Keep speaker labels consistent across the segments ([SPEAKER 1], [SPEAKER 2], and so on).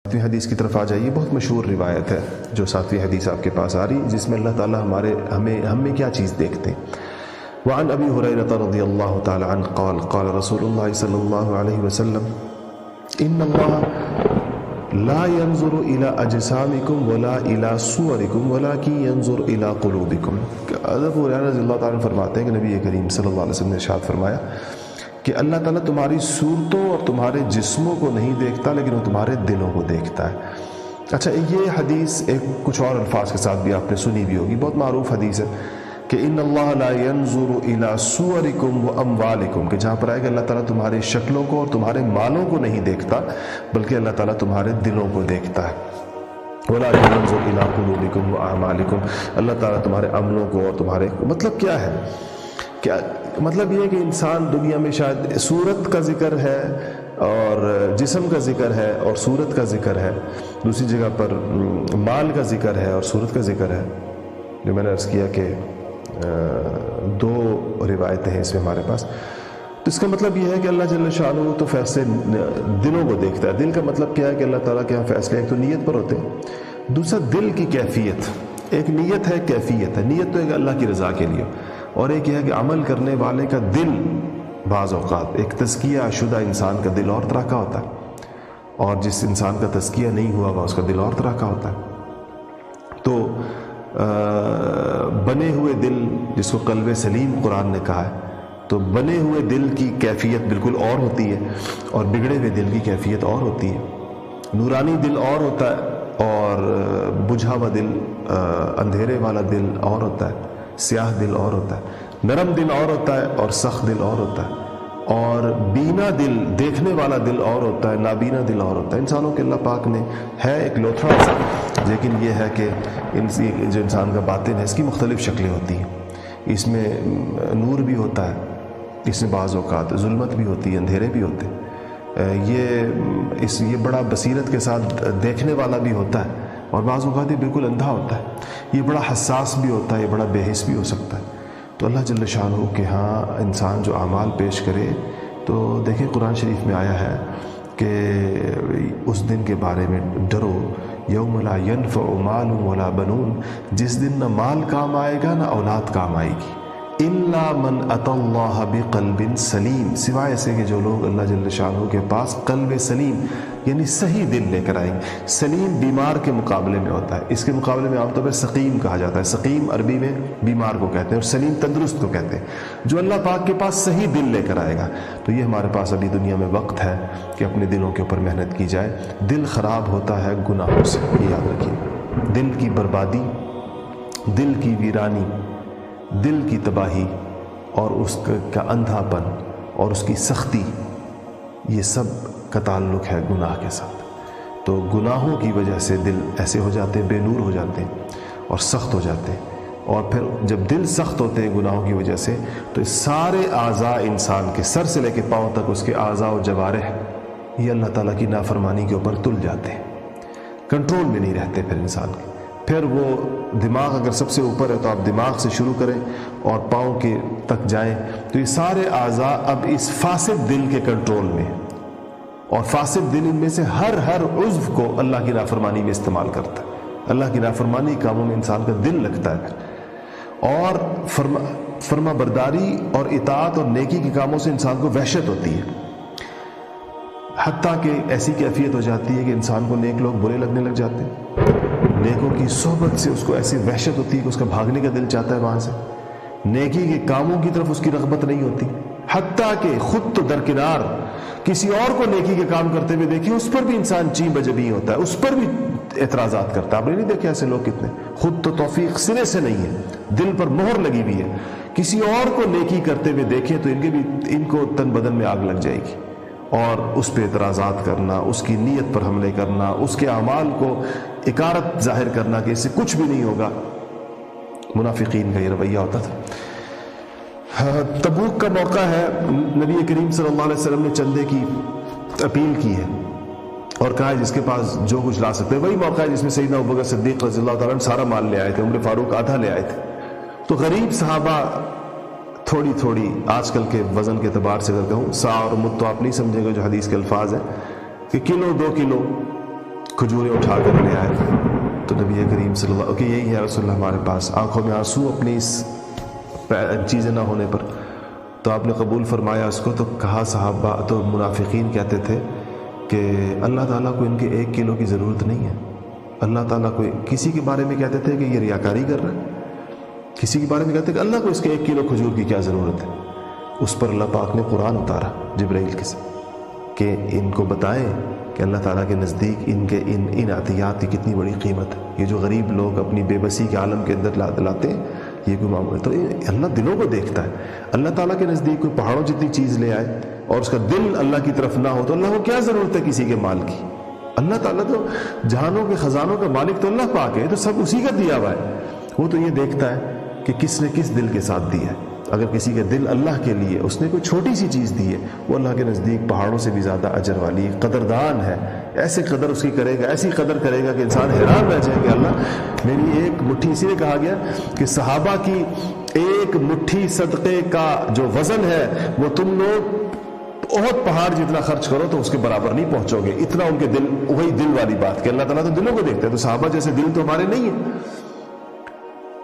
[SPEAKER 1] ساتویں حدیث کی طرف آ جائیے. بہت مشہور روایت ہے جو ساتویں حدیث آپ کے پاس آ رہی، جس میں اللہ تعالیٰ ہم میں کیا چیز دیکھتے ہیں. وعن ابی ہریرہ رضی اللہ تعالی عنہ قال قال رسول اللہ صلی اللہ علیہ وسلم ان اللہ لا ينظر الى اجسامکم ولا الى صورکم ولکن ينظر الى قلوبکم. ابو ہریرہ رضی اللہ تعالی عنہ فرماتے ہیں کہ نبی کریم صلی اللہ علیہ وسلم نے ارشاد فرمایا کہ اللہ تعالیٰ تمہاری صورتوں اور تمہارے جسموں کو نہیں دیکھتا، لیکن وہ تمہارے دلوں کو دیکھتا ہے. اچھا، یہ حدیث کچھ اور الفاظ کے ساتھ بھی آپ نے سنی بھی ہوگی، بہت معروف حدیث ہے کہ ان اللہ لا ينظر الى صورکم واموالکم، کہ جہاں پر آئے کہ اللہ تعالیٰ تمہاری شکلوں کو اور تمہارے مالوں کو نہیں دیکھتا، بلکہ اللہ تعالیٰ تمہارے دلوں کو دیکھتا ہے. وَلَٰكِنْ يَنظُرُ إِلَىٰ قُلُوبِكُمْ وَأَعْمَالِكُمْ، اللہ تعالیٰ تمہارے عملوں کو اور تمہارے، مطلب کیا ہے؟ کیا مطلب یہ ہے کہ انسان دنیا میں شاید صورت کا ذکر ہے اور جسم کا ذکر ہے اور صورت کا ذکر ہے، دوسری جگہ پر مال کا ذکر ہے اور صورت کا ذکر ہے. جو میں نے عرض کیا کہ دو روایتیں ہیں اس میں ہمارے پاس. تو اس کا مطلب یہ ہے کہ اللہ جل شانہ تو فیصلے دلوں کو دیکھتا ہے. دل کا مطلب کیا ہے کہ اللہ تعالیٰ کے یہاں فیصلے ایک تو نیت پر ہوتے ہیں، دوسرا دل کی کیفیت. ایک نیت ہے، کیفیت ہے. نیت تو ایک اللہ کی رضا کے لیے، اور ایک یہ ہے کہ عمل کرنے والے کا دل بعض اوقات ایک تزکیہ شدہ انسان کا دل اور طرح کا ہوتا ہے، اور جس انسان کا تزکیہ نہیں ہوا ہوا اس کا دل اور طرح کا ہوتا ہے. تو بنے ہوئے دل جس کو قلب سلیم قرآن نے کہا ہے، تو بنے ہوئے دل کی کیفیت بالکل اور ہوتی ہے اور بگڑے ہوئے دل کی کیفیت اور ہوتی ہے. نورانی دل اور ہوتا ہے اور بجھا ہوا دل، اندھیرے والا دل اور ہوتا ہے، سیاہ دل اور ہوتا ہے، نرم دل اور ہوتا ہے اور سخت دل اور ہوتا ہے، اور بینا دل دیکھنے والا دل اور ہوتا ہے، نابینا دل اور ہوتا ہے. انسانوں کے اللہ پاک نے ہے ایک لوتھڑا سا، لیکن یہ ہے کہ جو انسان کا باطن ہے اس کی مختلف شکلیں ہوتی ہیں. اس میں نور بھی ہوتا ہے، اس میں بعض اوقات ظلمت بھی ہوتی ہے، اندھیرے بھی ہوتے ہیں. یہ بڑا بصیرت کے ساتھ دیکھنے والا بھی ہوتا ہے، اور بعض اوقات یہ بالکل اندھا ہوتا ہے. یہ بڑا حساس بھی ہوتا ہے، یہ بڑا بے حس بھی ہو سکتا ہے. تو اللہ جل شانہ کے ہاں انسان جو اعمال پیش کرے، تو دیکھیں قرآن شریف میں آیا ہے کہ اس دن کے بارے میں ڈرو، یوم لا ینفع مال ولا بنون، جس دن نہ مال کام آئے گا نہ اولاد کام آئے گی، الا من اتی اللہ بقلب سلیم، سوائے ایسے کہ جو لوگ اللہ جل شانہ کے پاس قلب سلیم یعنی صحیح دل لے کر آئیں گے. سلیم بیمار کے مقابلے میں ہوتا ہے، اس کے مقابلے میں عام طور پر سقیم کہا جاتا ہے. سقیم عربی میں بیمار کو کہتے ہیں اور سلیم تندرست کو کہتے ہیں. جو اللہ پاک کے پاس صحیح دل لے کر آئے گا. تو یہ ہمارے پاس ابھی دنیا میں وقت ہے کہ اپنے دلوں کے اوپر محنت کی جائے. دل خراب ہوتا ہے گناہوں سے، یہ یاد رکھیے. دل کی بربادی، دل کی ویرانی، دل کی تباہی اور اس کا اندھا پن اور اس کی سختی، یہ سب کا تعلق ہے گناہ کے ساتھ. تو گناہوں کی وجہ سے دل ایسے ہو جاتے ہیں، بے نور ہو جاتے ہیں اور سخت ہو جاتے ہیں. اور پھر جب دل سخت ہوتے ہیں گناہوں کی وجہ سے، تو سارے اعضاء انسان کے سر سے لے کے پاؤں تک اس کے اعضاء و جوارح یہ اللہ تعالیٰ کی نافرمانی کے اوپر تل جاتے ہیں، کنٹرول میں نہیں رہتے پھر انسان کے. پھر وہ دماغ اگر سب سے اوپر ہے تو آپ دماغ سے شروع کریں اور پاؤں کے تک جائیں، تو یہ سارے اعضاء اب اس فاسد دل کے کنٹرول میں ہیں. اور فاسد دل ان میں سے ہر عضو کو اللہ کی نافرمانی میں استعمال کرتا ہے. اللہ کی نافرمانی کاموں میں انسان کا دل لگتا ہے. اور فرما برداری اور اطاعت اور نیکی کے کاموں سے انسان کو وحشت ہوتی ہے، حتیٰ کہ ایسی کیفیت ہو جاتی ہے کہ انسان کو نیک لوگ برے لگنے لگ جاتے ہیں. نیکوں کی صحبت سے اس کو ایسی وحشت ہوتی ہے کہ اس کا بھاگنے کا دل چاہتا ہے وہاں سے. نیکی کے کاموں کی طرف اس کی رغبت نہیں ہوتی، حتیٰ کہ خود تو درکنار کسی اور کو نیکی کے کام کرتے ہوئے دیکھیں، اس پر بھی انسان چین بجبی ہوتا ہے، اس پر بھی اعتراضات کرتا ہے. آپ نے نہیں دیکھے ایسے لوگ کتنے؟ خود تو توفیق سرے سے نہیں ہے، دل پر مہر لگی ہوئی ہے. کسی اور کو نیکی کرتے ہوئے دیکھیں تو ان کو تن بدن میں آگ لگ جائے گی، اور اس پہ اعتراضات کرنا، اس کی نیت پر حملے کرنا، اس کے اعمال کو اکارت ظاہر کرنا کہ اس سے کچھ بھی نہیں ہوگا. منافقین کا یہ رویہ ہوتا تھا. تبوک کا موقع ہے، نبی کریم صلی اللہ علیہ وسلم نے چندے کی اپیل کی ہے اور کہا ہے جس کے پاس جو کچھ لا سکتے ہیں. وہی موقع ہے جس میں سیدنا ابوبکر صدیق رضی اللہ تعالیٰ عنہ سارا مال لے آئے تھے، عمر فاروق آدھا لے آئے تھے. تو غریب صحابہ تھوڑی تھوڑی، آج کل کے وزن کے اعتبار سے اگر کہوں، سا اور مد تو آپ نہیں سمجھیں گے جو حدیث کے الفاظ ہیں کہ کلو 2 کلو کھجوریں اٹھا کر لے آئے تو نبی کریم صلی اللہ علیہ وسلم کہ یہی ہے رسول اللہ ہمارے پاس، آنکھوں میں آنسو اپنی اس چیزیں نہ ہونے پر، تو آپ نے قبول فرمایا اس کو۔ تو کہا صحابہ، تو منافقین کہتے تھے کہ اللہ تعالیٰ کو ان کے 1 کلو کی ضرورت نہیں ہے، اللہ تعالیٰ کو کسی کے بارے میں کہتے تھے کہ یہ ریاکاری کر رہا ہے، کسی کے بارے میں کہتے ہیں کہ اللہ کو اس کے 1 کلو کھجور کی کیا ضرورت ہے۔ اس پر اللہ پاک نے قرآن اتارا جبرائیل کے سے کہ ان کو بتائیں کہ اللہ تعالیٰ کے نزدیک ان کے ان عطیات کی کتنی بڑی قیمت ہے۔ یہ جو غریب لوگ اپنی بے بسی کے عالم کے اندر لاتے ہیں، یہ کوئی معمول ہے؟ تو اللہ دلوں کو دیکھتا ہے۔ اللہ تعالیٰ کے نزدیک کوئی پہاڑوں جتنی چیز لے آئے اور اس کا دل اللہ کی طرف نہ ہو تو اللہ کو کیا ضرورت ہے کسی کے مال کی؟ اللہ تعالیٰ تو جہانوں کے خزانوں کا مالک تو اللہ پاک ہے، تو سب اسی کا دیا ہوا ہے۔ وہ تو یہ دیکھتا ہے کہ کس نے کس دل کے ساتھ دیا ہے۔ اگر کسی کا دل اللہ کے لیے، اس نے کوئی چھوٹی سی چیز دی ہے، وہ اللہ کے نزدیک پہاڑوں سے بھی زیادہ اجر والی ہے، قدردان ہے۔ ایسے قدر اس کی کرے گا، ایسی قدر کرے گا کہ انسان حیران رہ جائے کہ اللہ میری ایک مٹھی، اسی لیے کہا گیا کہ صحابہ کی ایک مٹھی صدقے کا جو وزن ہے وہ تم لوگ بہت پہاڑ جتنا خرچ کرو تو اس کے برابر نہیں پہنچو گے، اتنا ان کے دل، وہی دل والی بات کہ اللہ تعالیٰ تو دلوں کو دیکھتا ہے۔ تو صحابہ جیسے دل تو ہمارے نہیں ہیں،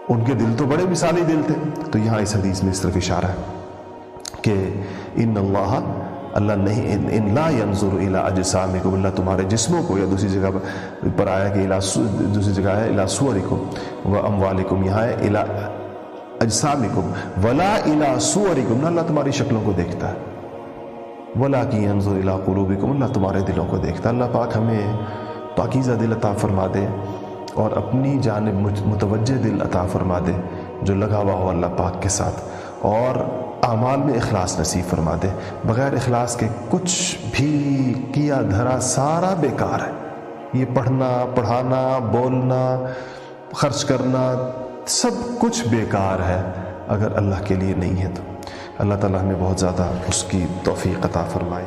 [SPEAKER 1] ان کے دل تو بڑے مثالی دل تھے۔ تو یہاں اس حدیث میں اس طرف اشارہ ہے کہ ان نہیں ان لا ينظر الى اجسامکم، اللہ تمہارے جسموں کو، یا دوسری جگہ پر آیا کہ دوسری جگہ ہے الى صورکم واموالکم، یہاں ہے الى اجسامکم ولا الى صورکم، نہ اللہ تمہاری شکلوں کو دیکھتا ہے، ولکن ينظر الى قلوبکم، اللہ تمہارے دلوں کو دیکھتا ہے۔ اللہ پاک ہمیں پاکیزہ دل عطا فرما دے اور اپنی جانب متوجہ دل عطا فرما دے جو لگا ہوا ہو اللہ پاک کے ساتھ، اور اعمال میں اخلاص نصیب فرما دے۔ بغیر اخلاص کے کچھ بھی کیا دھرا سارا بیکار ہے۔ یہ پڑھنا، پڑھانا، بولنا، خرچ کرنا، سب کچھ بیکار ہے اگر اللہ کے لیے نہیں ہے تو۔ اللہ تعالیٰ ہمیں بہت زیادہ اس کی توفیق عطا فرمائے۔